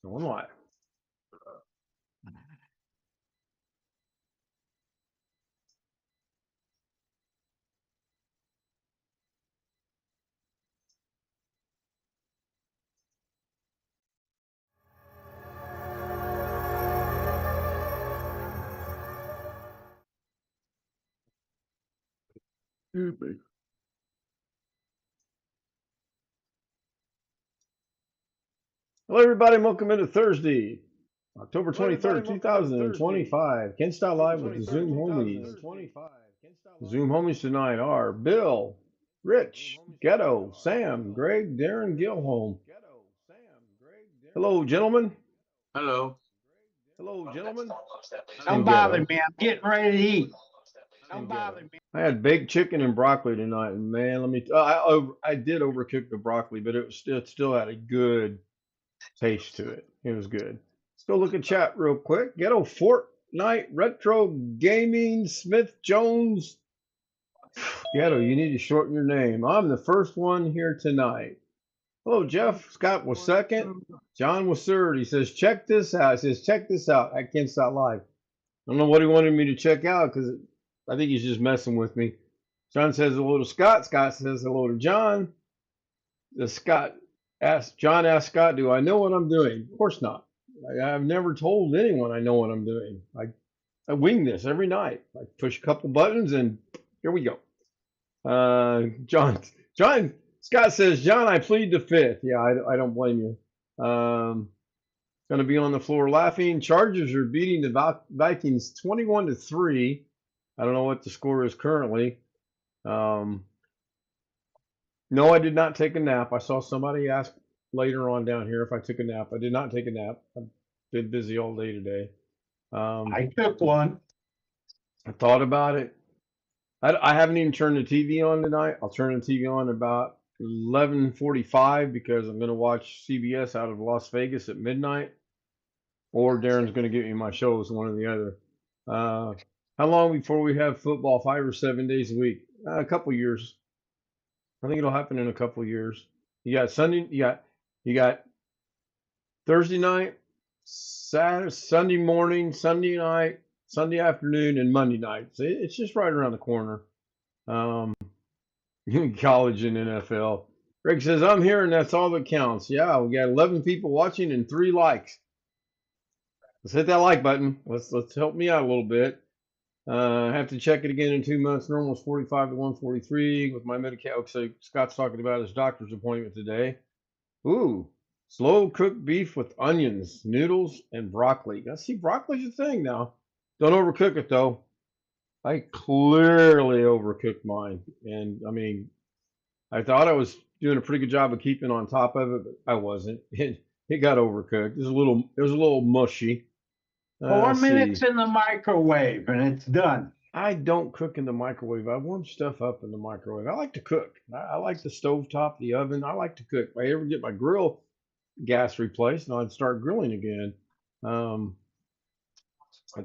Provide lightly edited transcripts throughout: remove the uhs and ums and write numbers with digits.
Going live. Hello, everybody. Welcome into Thursday, October 23rd, 2025. Ken Style Live with the Zoom homies. The Zoom homies tonight are Bill, Rich, Ghetto, Sam, Greg, Darren, Gilholm. Hello, gentlemen. Hello. Hello, gentlemen. Don't bother me. I'm getting ready to eat. Don't bother me. I had baked chicken and broccoli tonight, and man, let me. I did overcook the broccoli, but it still had a good taste to it. It was good. Let's go look at chat real quick. Ghetto Fortnite Retro Gaming Smith Jones. Ghetto, you need to shorten your name. I'm the first one here tonight. Hello, Jeff. Scott was second. John was third. He says, check this out. He says, check this out. I can't stop live. I don't know what he wanted me to check out because I think he's just messing with me. John says hello to Scott. Scott says hello to John. John asked Scott, do I know what I'm doing? Of course not. I've never told anyone I know what I'm doing. I wing this every night. I push a couple buttons and here we go. Scott says, John, I plead the fifth. Yeah, I don't blame you. Going to be on the floor laughing. Chargers are beating the Vikings 21-3. I don't know what the score is currently. No, I did not take a nap. I saw somebody ask later on down here if I took a nap. I did not take a nap. I've been busy all day today. I took one. I thought about it. I haven't even turned the TV on tonight. I'll turn the TV on about 11:45 because I'm going to watch CBS out of Las Vegas at midnight. Or Darren's going to get me my shows, one or the other. How long before we have football? 5 or 7 days a week? A couple years. I think it'll happen in a couple years. You got Sunday. You got Thursday night, Saturday, Sunday morning, Sunday night, Sunday afternoon, and Monday night. So it's just right around the corner. College and NFL. Greg says I'm here, and that's all that counts. Yeah, we got 11 people watching and 3 likes. Let's hit that like button. Let's help me out a little bit. I have to check it again in 2 months. Normal is 45 to 143 with my Medi-Cal. So Scott's talking about his doctor's appointment today. Ooh, slow cooked beef with onions, noodles, and broccoli. Now, see, broccoli's a thing now. Don't overcook it though. I clearly overcooked mine, and I mean, I thought I was doing a pretty good job of keeping on top of it, but I wasn't. It got overcooked. It was a little mushy. 4 minutes in the microwave and it's done. I don't cook in the microwave. I warm stuff up in the microwave. I like to cook. I like the stovetop, the oven. I like to cook. If I ever get my grill gas replaced, and I'd start grilling again. I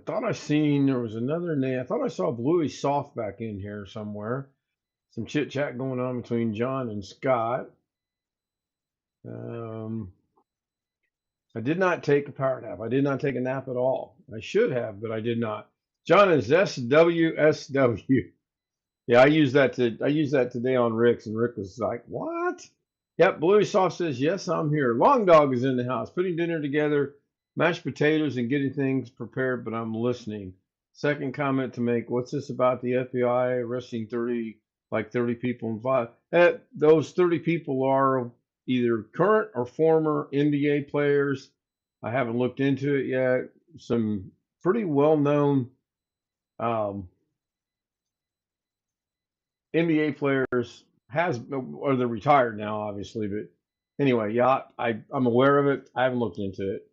thought I seen there was another name. I thought I saw Bluey Soft back in here somewhere. Some chit chat going on between John and Scott. I did not take a power nap. I did not take a nap at all. I should have, but I did not. John is SWSW. Yeah, I used that today on Rick's, and Rick was like, "What?" Yep, Bluey Soft says, "Yes, I'm here." Long Dog is in the house, putting dinner together, mashed potatoes, and getting things prepared. But I'm listening. Second comment to make: what's this about the FBI arresting 30 people involved? Those 30 people are either current or former NBA players. I haven't looked into it yet. Some pretty well-known NBA players or they're retired now, obviously. But anyway, yeah, I'm aware of it. I haven't looked into it.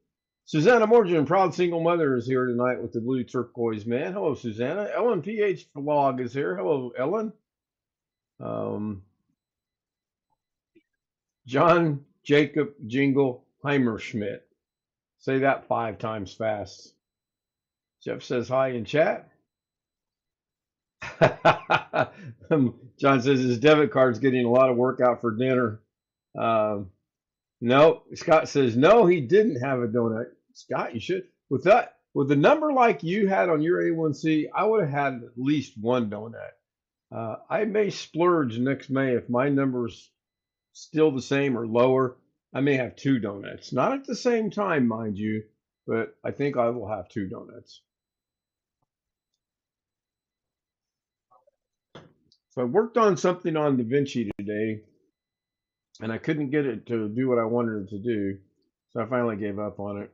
Susanna Morgan, proud single mother, is here tonight with the blue turquoise man. Hello, Susanna. Ellen PH Vlog is here. Hello, Ellen. John Jacob Jingle Heimerschmidt. Say that 5 times fast. Jeff says hi in chat. John says his debit card's getting a lot of work out for dinner. No, Scott says no, he didn't have a donut. Scott, you should. With the number like you had on your A1C, I would have had at least one donut. I may splurge next May if my number's still the same or lower. I may have two donuts, not at the same time, mind you, but I think I will have two donuts. So I worked on something on DaVinci today, and I couldn't get it to do what I wanted it to do, so I finally gave up on it.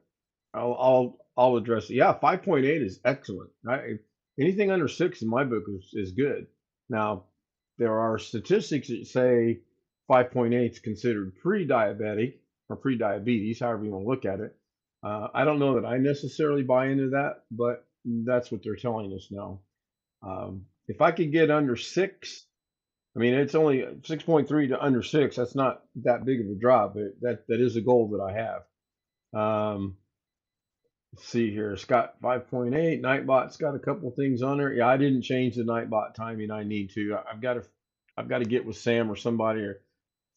I'll address it. Yeah, 5.8 is excellent. Anything under 6 in my book is good. Now, there are statistics that say 5.8 is considered pre-diabetic or pre-diabetes, however you want to look at it. I don't know that I necessarily buy into that, but that's what they're telling us now. If I could get under 6, I mean, it's only 6.3 to under 6. That's not that big of a drop, but that is a goal that I have. Let's see here. It's got 5.8. Nightbot's got a couple things on there. Yeah, I didn't change the Nightbot timing. I need to. I've got to get with Sam or somebody or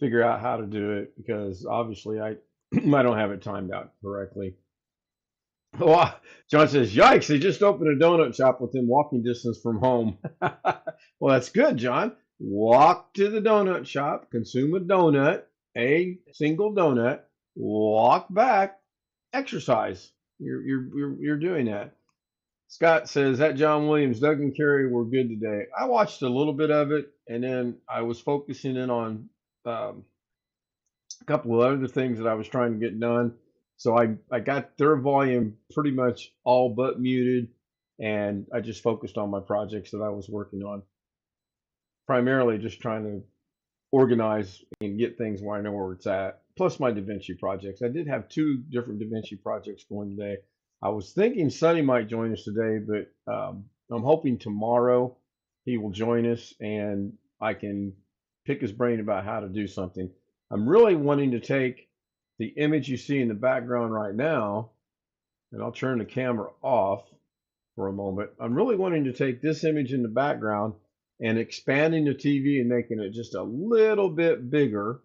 figure out how to do it because obviously I I don't have it timed out correctly. Oh, John says, "Yikes! They just opened a donut shop within walking distance from home." Well, that's good, John. Walk to the donut shop, consume a donut, a single donut, walk back, exercise. You're doing that. Scott says that John Williams, Doug and Kerry were good today. I watched a little bit of it, and then I was focusing in on um, a couple of other things that I was trying to get done. So I got their volume pretty much all but muted, and I just focused on my projects that I was working on, primarily just trying to organize and get things where I know where it's at. Plus my DaVinci projects. I did have two different DaVinci projects going today. I was thinking Sonny might join us today, but I'm hoping tomorrow he will join us and I can pick his brain about how to do something. I'm really wanting to take the image you see in the background right now, and I'll turn the camera off for a moment. I'm really wanting to take this image in the background and expanding the TV and making it just a little bit bigger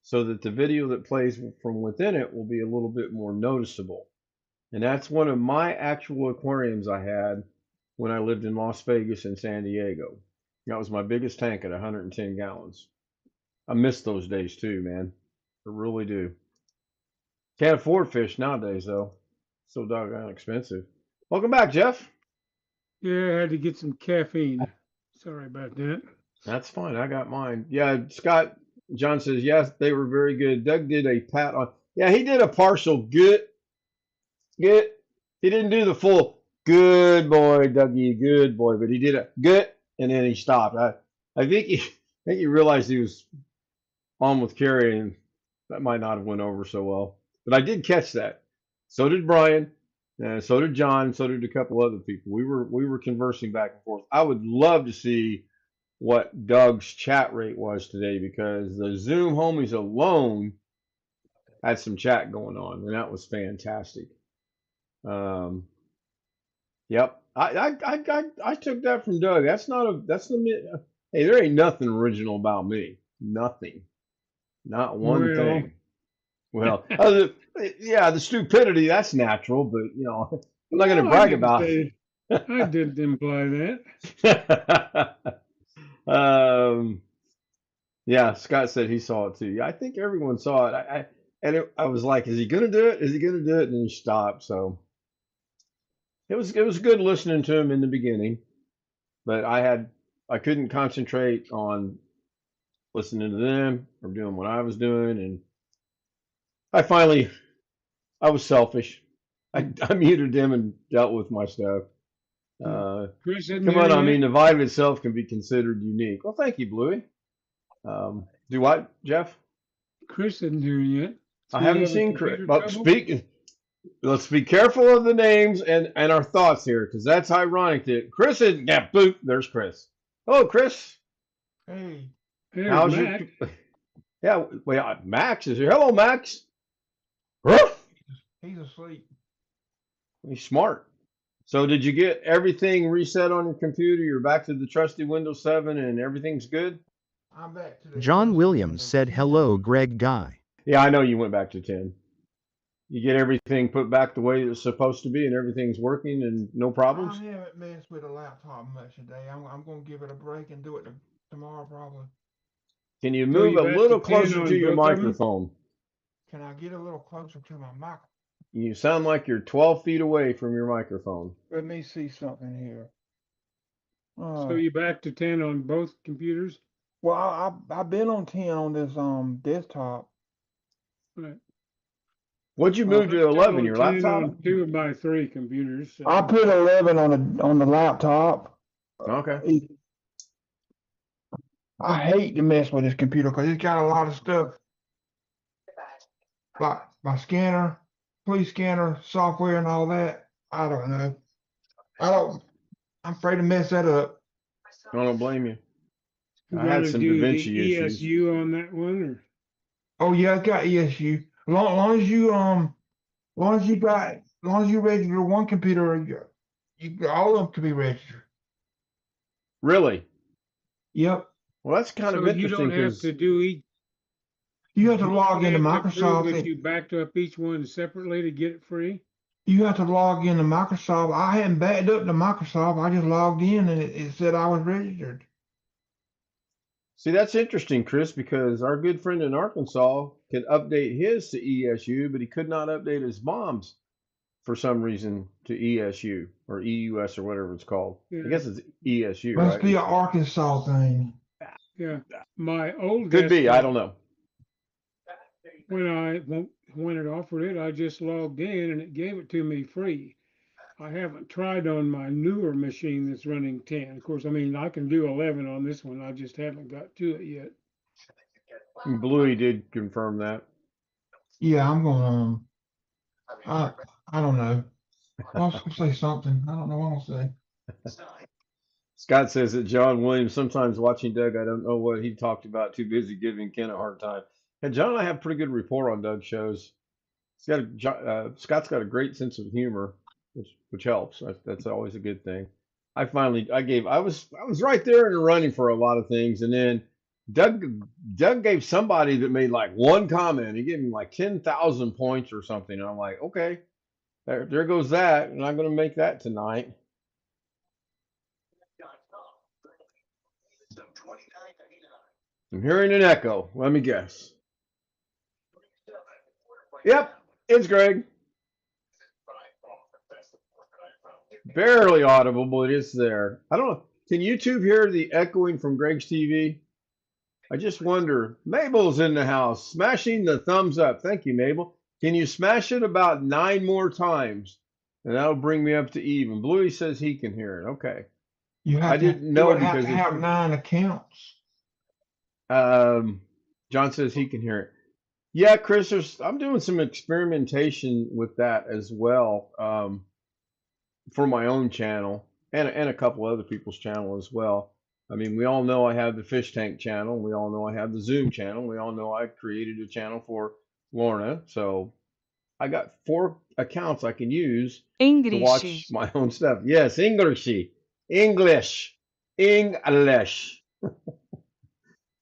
so that the video that plays from within it will be a little bit more noticeable. And that's one of my actual aquariums I had when I lived in Las Vegas and San Diego. That was my biggest tank at 110 gallons. I miss those days too, man. I really do. Can't afford fish nowadays though. So doggone expensive. Welcome back, Jeff. Yeah, I had to get some caffeine. Sorry about that. That's fine. I got mine. Yeah, Scott John says, yes, they were very good. Doug did a pat on. Yeah, he did a partial good. Good. He didn't do the full good boy, Dougie, good boy, but he did a good, and then he stopped. I think he realized he was on with Kerry, and that might not have went over so well. But I did catch that. So did Brian, and so did John, so did a couple other people. We were conversing back and forth. I would love to see what Doug's chat rate was today because the Zoom homies alone had some chat going on, and that was fantastic. Um, yep, I took that from Doug. That's the hey, there ain't nothing original about me. Nothing, not one thing. Well, yeah, the stupidity that's natural, but I'm not going to brag about it. I didn't imply that. Yeah, Scott said he saw it too. Yeah, I think everyone saw it. I was like, is he gonna do it? Is he gonna do it? And then he stopped. So it was good listening to him in the beginning, but I couldn't concentrate on listening to them or doing what I was doing, and I was selfish. I muted them and dealt with my stuff. Come on, I mean, the vibe itself can be considered unique. Well, thank you, Bluey. Do what, Jeff? Chris isn't here yet. I haven't seen Chris. But let's be careful of the names and our thoughts here, because that's ironic that Chris is. Yeah, boop. There's Chris. Hello, Chris. Hey. How's Max. Yeah, well, Max is here. Hello, Max. Ruff. He's asleep. He's smart. So did you get everything reset on your computer? You're back to the trusty Windows 7 and everything's good? I'm back to the John Williams said hello, Greg Guy. Yeah, I know you went back to 10. You get everything put back the way it's supposed to be, and everything's working, and no problems. I haven't messed with the laptop much today. I'm gonna give it a break and do it tomorrow probably. Can you So move you a back to little 10 closer to on your both of them? microphone? Can I get a little closer to my mic? You sound like you're 12 feet away from your microphone. Let me see something here. So you back to 10 on both computers? Well, I've been on 10 on this desktop. Right. What'd you Well, move I'm to still 11? on Your 10 laptop? on 2 of my 3 computers. So. I put 11 on the laptop. Okay. I hate to mess with this computer because it's got a lot of stuff like my scanner, police scanner software, and all that. I don't know. I'm afraid to mess that up. I don't blame you. You I got had to some do DaVinci the issues. ESU on that one, or Oh yeah, it's got ESU. Long as you register one computer, you all of them can be registered. Really? Yep. Well, that's kind of so you interesting don't have to because do each. You have to You log don't into have to prove Microsoft. if you backed up each one separately to get it free. You have to log into Microsoft. I hadn't backed up to Microsoft. I just logged in and it said I was registered. see, that's interesting, Chris, because our good friend in Arkansas could update his to ESU, but he could not update his mom's for some reason to ESU or EUS or whatever it's called. I Yeah, guess it's ESU, Must right? be an Arkansas thing. yeah. My old Could be. I desktop, don't know. when it offered it, I just logged in and it gave it to me free. I haven't tried on my newer machine that's running 10. Of course, I mean I can do 11 on this one. I just haven't got to it yet. Bluey did confirm that. Yeah, I'm gonna. I don't know. I was gonna say something. I don't know what I'm gonna say. Scott says that John Williams, sometimes watching Doug, I don't know what he talked about, too busy giving Ken a hard time. And John and I have pretty good rapport on Doug's shows. Scott's got a great sense of humor, which helps. That's always a good thing. I was right there in the running for a lot of things, and then Doug gave somebody that made like one comment. He gave him like 10,000 points or something. And I'm like, okay, there goes that. And I'm going to make that tonight. I'm hearing an echo. Let me guess. Yep, it's Greg. Barely audible, but it's there. I don't know. Can YouTube hear the echoing from Greg's TV? I just wonder. Mabel's in the house, smashing the thumbs up. Thank you, Mabel. Can you smash it about 9 more times? And that'll bring me up to even. Bluey says he can hear it. Okay. You have I to. didn't You know would have because to have 9 accounts. John says he can hear it. Yeah, Chris, I'm doing some experimentation with that as well, for my own channel and a couple other people's channel as well. I mean, we all know I have the Fish Tank channel. We all know I have the Zoom channel. We all know I created a channel for Lorna. So I got 4 accounts I can use to watch my own stuff. Yes, Englishy. English. English.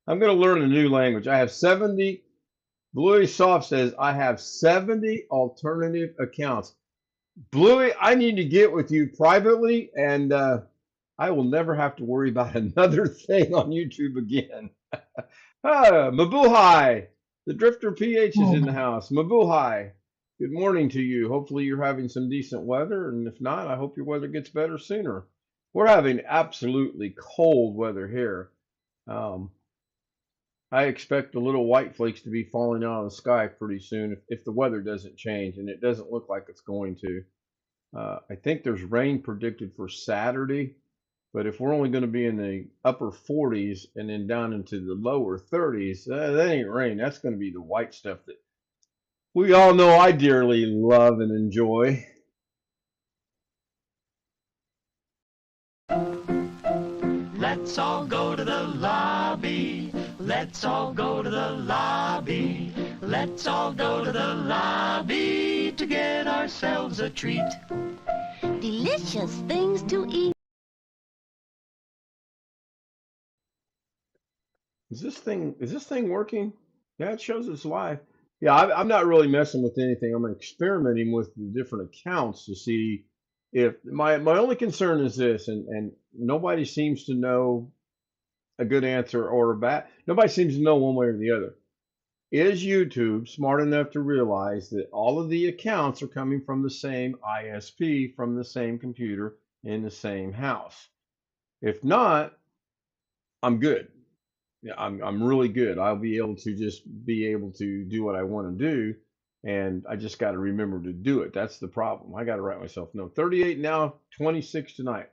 I'm going to learn a new language. I have 70. Bluey Soft says I have 70 alternative accounts. Bluey, I need to get with you privately, and I will never have to worry about another thing on YouTube again. Mabuhay. The Drifter PH is in the house. Mabuhay. Good morning to you. Hopefully you're having some decent weather, and if not, I hope your weather gets better sooner. We're having absolutely cold weather here. I expect the little white flakes to be falling out of the sky pretty soon if the weather doesn't change, and it doesn't look like it's going to. I think there's rain predicted for Saturday, but if we're only going to be in the upper 40s and then down into the lower 30s, that ain't rain. That's going to be the white stuff that we all know I dearly love and enjoy. Let's all go to the lobby. Let's all go to the lobby. Let's all go to the lobby to get ourselves a treat. Delicious things to eat. Is this thing working? Yeah, it shows it's live. Yeah, I'm not really messing with anything. I'm experimenting with the different accounts to see if my only concern is this, and nobody seems to know a good answer or a bad. Nobody seems to know one way or the other. Is YouTube smart enough to realize that all of the accounts are coming from the same ISP, from the same computer in the same house? If not, I'm good. Yeah, I'm really good. I'll be able to just be able to do what I want to do, and I just got to remember to do it. That's the problem. I got to write myself no. 38 now, 26 tonight.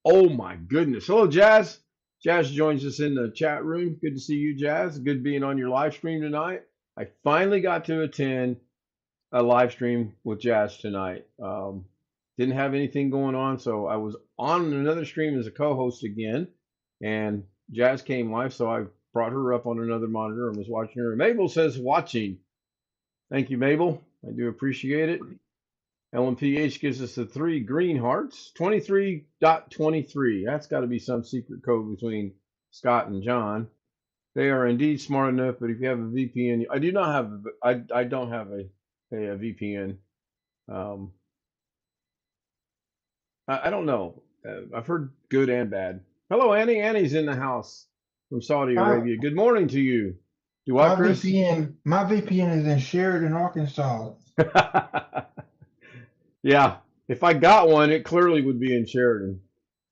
Oh my goodness. Hello, Jazz. Jazz joins us in the chat room. Good to see you, Jazz. Good being on your live stream tonight. I finally got to attend a live stream with Jazz tonight. Didn't have anything going on, so I was on another stream as a co-host again, and Jazz came live, so I brought her up on another monitor and was watching her. Mabel says watching. Thank you, Mabel. I do appreciate it. LMPH gives us the 3 green hearts. 23.23. That's got to be some secret code between Scott and John. They are indeed smart enough, but if you have a VPN, I do not have. I don't have a VPN. I don't know. I've heard good and bad. Hello, Annie. Annie's in the house from Saudi My, Arabia. Good morning to you. Do my what, Chris? my VPN is in Sheridan, Arkansas. Yeah, if I got one, it clearly would be in Sheridan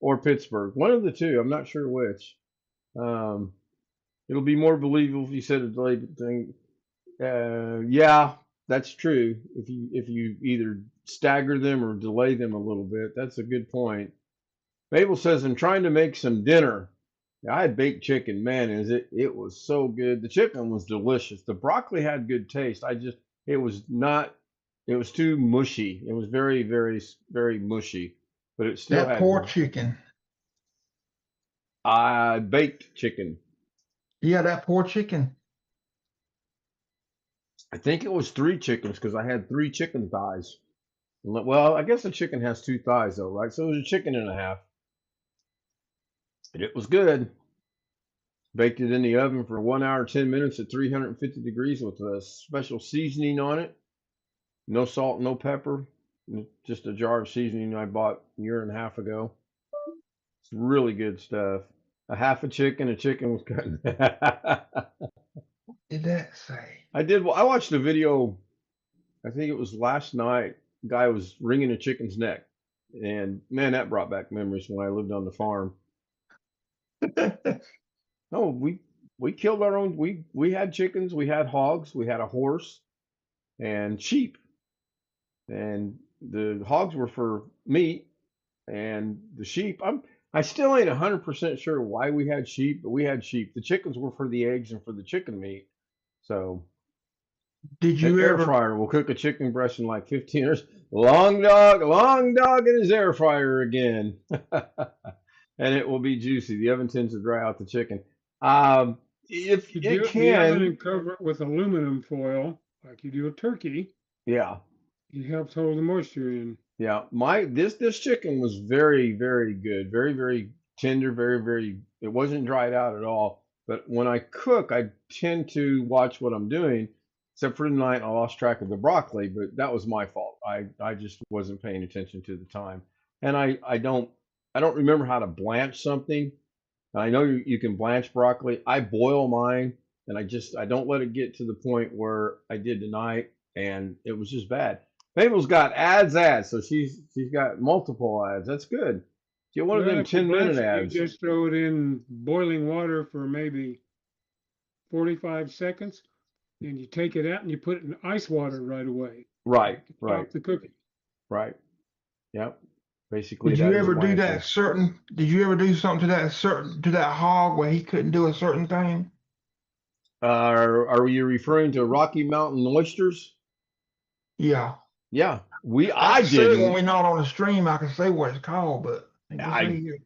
or Pittsburgh. One of the two. I'm not sure which. It'll be more believable if you said a delayed thing. Yeah, that's true. If you either stagger them or delay them a little bit, that's a good point. Mabel says, I'm trying to make some dinner. I had baked chicken. Man, it was so good. The chicken was delicious. The broccoli had good taste. It was not, it was too mushy. It was very, very, very mushy, but it still That had poor good. chicken. I baked chicken. Yeah, that poor chicken. I think it was 3 chickens because I had 3 chicken thighs. Well, I guess a chicken has 2 thighs though, right? So it was a chicken and a half. But it was good. Baked it in the oven for 1 hour, 10 minutes at 350 degrees with a special seasoning on it. No salt, no pepper. Just a jar of seasoning I bought a year and a half ago. It's really good stuff. A half a chicken was cut. What did that say? I watched a video, I think it was last night. Guy was wringing a chicken's neck. And man, that brought back memories when I lived on the farm. No, we killed our own. We had chickens, we had hogs, we had a horse, and sheep. And the hogs were for meat, and the sheep. I still ain't 100% sure why we had sheep, but we had sheep. The chickens were for the eggs and for the chicken meat. So Did the you air ever? fryer will cook a chicken breast in like 15 minutes. Long dog in his air fryer again. And it will be juicy. The oven tends to dry out the chicken. If You it do it in the oven can, and cover it with aluminum foil, like you do a turkey. yeah, It helps hold the moisture in. yeah. This chicken was very, very good. Very, very tender, very, very, it wasn't dried out at all. But when I cook, I tend to watch what I'm doing, except for tonight I lost track of the broccoli, but that was my fault. I just wasn't paying attention to the time. And I don't remember how to blanch something. I know you can blanch broccoli. I boil mine, and I don't let it get to the point where I did tonight, and it was just bad. Mabel's got ads, so she's got multiple ads. That's good. Get one of Well, them if you 10-minute blanch it, ads. you just throw it in boiling water for maybe 45 seconds, and you take it out and you put it in ice water right away. Right, to right, Stop the cooking. right. Yep. Basically, Did you that is ever do blanching. that certain? Did you ever do something to that hog where he couldn't do a certain thing? Are you referring to Rocky Mountain oysters? Yeah. Yeah, I I can say it when didn't. we're not on the stream. I can say what it's called, but I can say I here.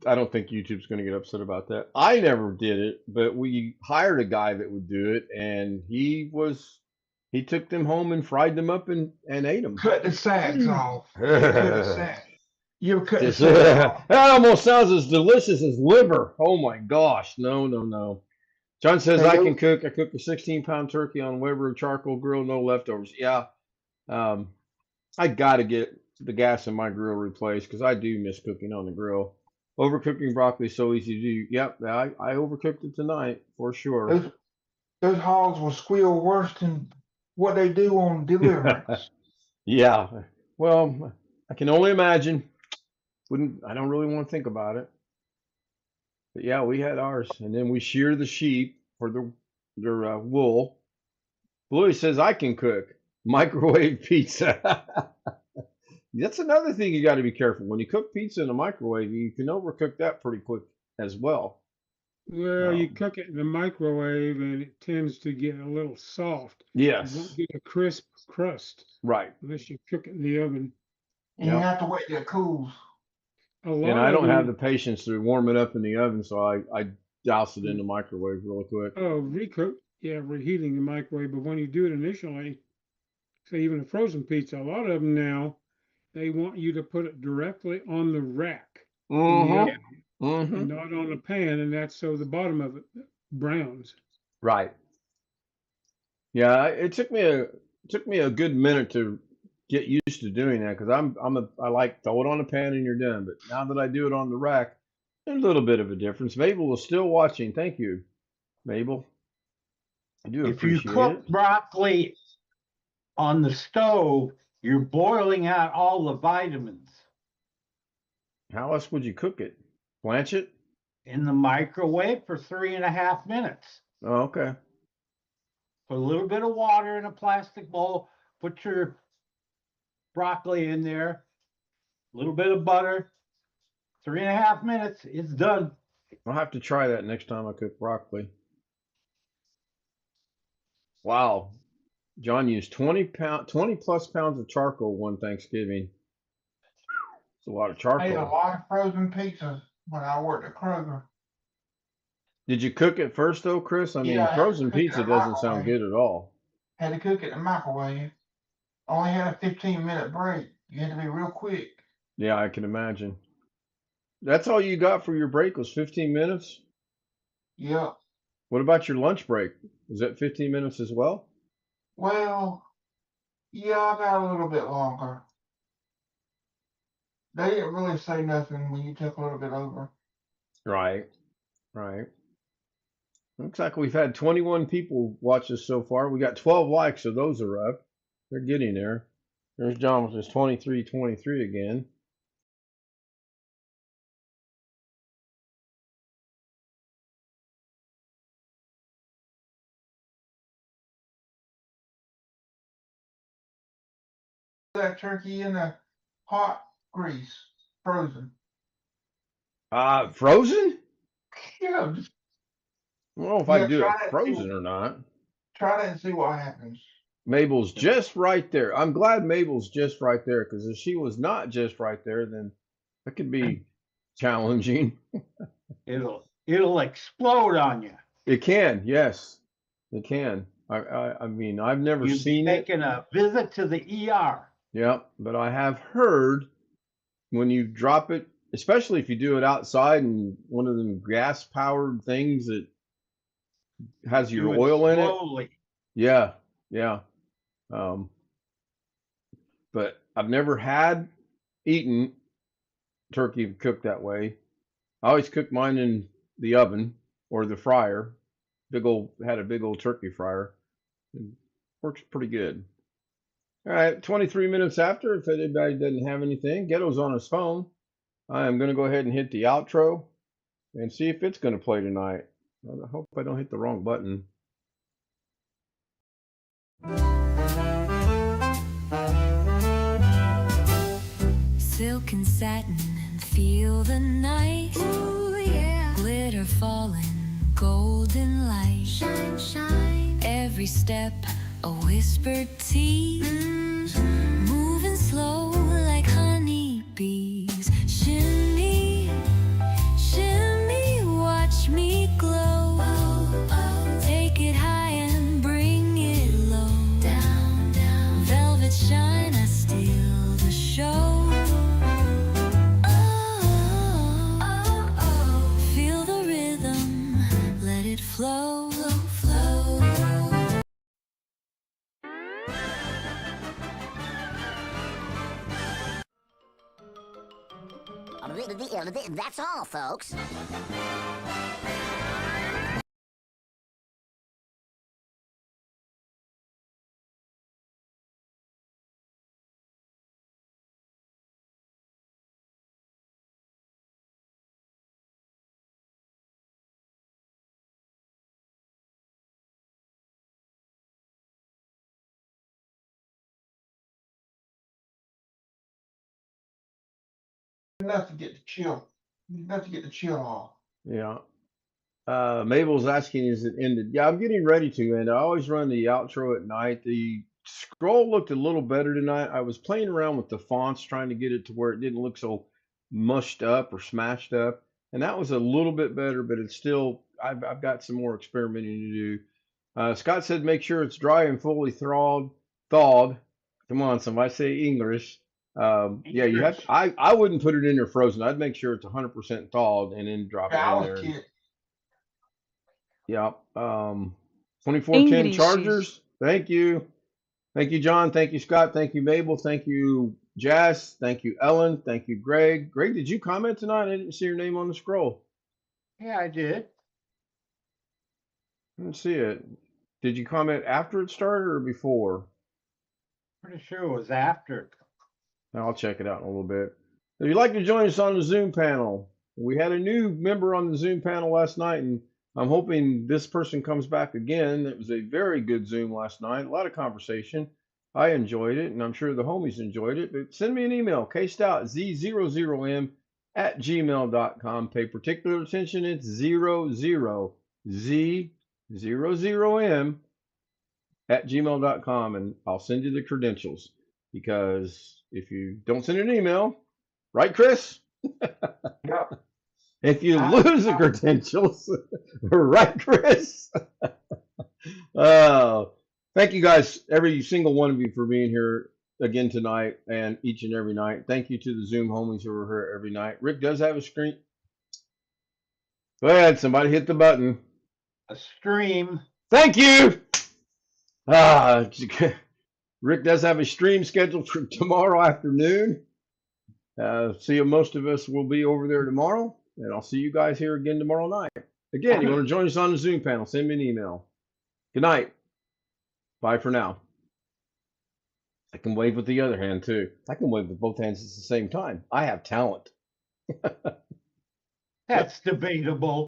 I don't think YouTube's going to get upset about that. I never did it, but we hired a guy that would do it, and he took them home and fried them up and ate them. Cut the sacks off. Cut the sack. You ever cut the Just, sack that off? almost sounds as delicious as liver. Oh my gosh. No, no, no. John says Hey, I yo. can cook. I cooked a 16-pound turkey on Weber charcoal grill, no leftovers. Yeah, I got to get the gas in my grill replaced because I do miss cooking on the grill. Overcooking broccoli is so easy to do. Yep, I overcooked it tonight for sure. Those hogs will squeal worse than what they do on deliverance. Yeah. Well, I can only imagine. I don't really want to think about it. But yeah, we had ours, and then we shear the sheep for their wool. Bluey says I can cook microwave pizza. That's another thing you got to be careful when you cook pizza in a microwave. You can overcook that pretty quick as well. Well, you cook it in the microwave and it tends to get a little soft. You Yes. won't get a crisp crust Right. unless you cook it in the oven. And you have to wait till it cools. A lot And I of don't have them, the patience to warm it up in the oven, so I douse it in the microwave really quick. reheating the microwave. But when you do it initially, say even a frozen pizza, a lot of them now, they want you to put it directly on the rack in the oven and not on the pan, and that's so the bottom of it browns. Right. Yeah, it took me a good minute to get used to doing that because I like throw it on the pan and you're done. But now that I do it on the rack, there's a little bit of a difference. Mabel is still watching. Thank you, Mabel. I do If you appreciate cook it. broccoli on the stove, you're boiling out all the vitamins. How else would you cook it? Blanch it? In the microwave for 3.5 minutes. Oh, okay. Put a little bit of water in a plastic bowl. Put your broccoli in there. A little bit of butter. 3.5 minutes. It's done. I'll have to try that next time I cook broccoli. Wow. John used 20 plus pounds of charcoal one Thanksgiving. It's a lot of I ate a charcoal. lot of frozen pizzas when I worked at Kroger. Did you cook it first though, Chris? I mean, Yeah, I had to frozen cook it in pizza a doesn't sound microwave. good at all. Had to cook it in the microwave. Only had a 15-minute break. You had to be real quick. Yeah, I can imagine. That's all you got for your break was 15 minutes? Yep. What about your lunch break? Was that 15 minutes as well? Well, yeah, I got a little bit longer. They didn't really say nothing when you took a little bit over. Right. Looks like we've had 21 people watch us so far. We got 12 likes, so those are up. They're getting there. There's John with his 23 again. That turkey in the hot grease, frozen. Frozen? Yeah, just I don't know if I do try it that frozen too. or not. Try that and see what happens. Mabel's just right there. I'm glad Mabel's just right there because if she was not just right there, then that could be challenging. It'll explode on you. It can, yes, it can. I mean, I've never You've seen it. taken a visit to the ER. Yeah, but I have heard when you drop it, especially if you do it outside and one of them gas-powered things that has your Do oil in it. slowly. Yeah. But I've never eaten turkey cooked that way. I always cook mine in the oven or the fryer. Had a big old turkey fryer. It works pretty good. All right, 23 minutes after, if anybody doesn't have anything, Ghetto's on his phone. I am going to go ahead and hit the outro and see if it's going to play tonight. I hope I don't hit the wrong button. Silk and satin and feel the night. Ooh, yeah. Glitter falling, golden light. Shine, shine. Every step a whispered tease. Moving slow like honey bees. Shimmy, shimmy, watch me glow. Oh, oh. Take it high and bring it low. Down, down. Velvet shine, I steal the show. Feel the rhythm, let it flow. That's all, folks. Enough to get the chill. Enough to get the chill off. Yeah. Mabel's asking, is it ended? Yeah, I'm getting ready to end. I always run the outro at night. The scroll looked a little better tonight. I was playing around with the fonts, trying to get it to where it didn't look so mushed up or smashed up. And that was a little bit better, but it's still, I've got some more experimenting to do. Scott said, make sure it's dry and fully thawed. Come on, somebody say English. Yeah, you have. I wouldn't put it in there frozen. I'd make sure it's 100% thawed and then drop it Yeah, I in was there. kidding. Yeah. 2410 English. Chargers. Thank you. Thank you, John. Thank you, Scott. Thank you, Mabel. Thank you, Jess. Thank you, Ellen. Thank you, Greg. Greg, did you comment tonight? I didn't see your name on the scroll. Yeah, I did. I didn't see it. Did you comment after it started or before? Pretty sure it was after. I'll check it out in a little bit. If you'd like to join us on the Zoom panel, we had a new member on the Zoom panel last night, and I'm hoping this person comes back again. It was a very good Zoom last night, a lot of conversation. I enjoyed it, and I'm sure the homies enjoyed it. But send me an email, kstout z00m@gmail.com. Pay particular attention. It's 00z00m@gmail.com, and I'll send you the credentials. Because if you don't send an email, right, Chris? Yeah. If you lose the credentials, right, Chris? Thank you guys, every single one of you, for being here again tonight and each and every night. Thank you to the Zoom homies who are here every night. Rick does have a screen. Go ahead, somebody hit the button. A stream. Thank you. Rick does have a stream scheduled for tomorrow afternoon. See, most of us will be over there tomorrow, and I'll see you guys here again tomorrow night. Again, you want to join us on the Zoom panel, send me an email. Good night. Bye for now. I can wave with the other hand, too. I can wave with both hands at the same time. I have talent. That's debatable.